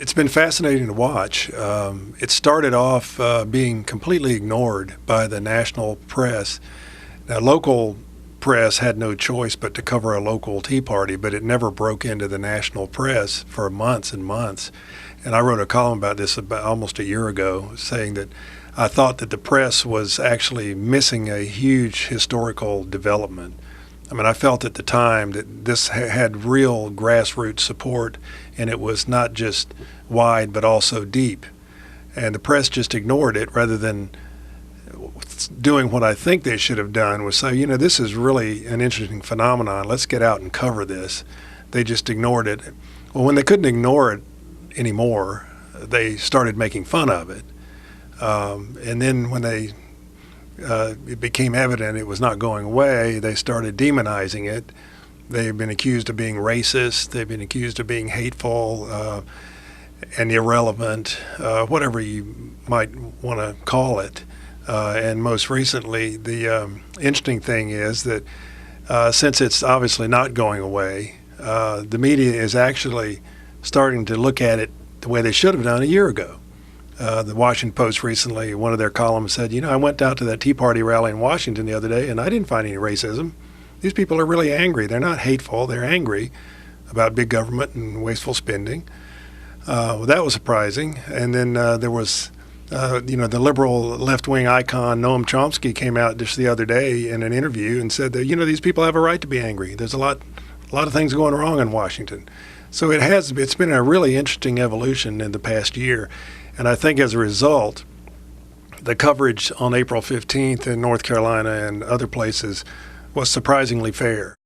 It's been fascinating to watch. It started off being completely ignored by the national press. Now, local press had no choice but to cover a local Tea Party, but it never broke into the national press for months and months. And I wrote a column about this about almost a year ago, saying that I thought that the press was actually missing a huge historical development. I mean, I felt at the time that this had real grassroots support, and it was not just wide but also deep. And the press just ignored it rather than doing what I think they should have done, was say, this is really an interesting phenomenon. Let's get out and cover this. They just ignored it. Well, when they couldn't ignore it anymore, they started making fun of it. And then when it became evident it was not going away, they started demonizing it. They've been accused of being racist. They've been accused of being hateful and irrelevant, whatever you might want to call it. And most recently, the interesting thing is that since it's obviously not going away, the media is actually starting to look at it the way they should have done a year ago. The Washington Post recently, one of their columns said, I went out to that Tea Party rally in Washington the other day and I didn't find any racism. These people are really angry. They're not hateful. They're angry about big government and wasteful spending. Well, that was surprising. And then there was, the liberal left-wing icon Noam Chomsky came out just the other day in an interview and said that, these people have a right to be angry. There's a lot of things going wrong in Washington. So it's been a really interesting evolution in the past year. And I think as a result, the coverage on April 15th in North Carolina and other places was surprisingly fair.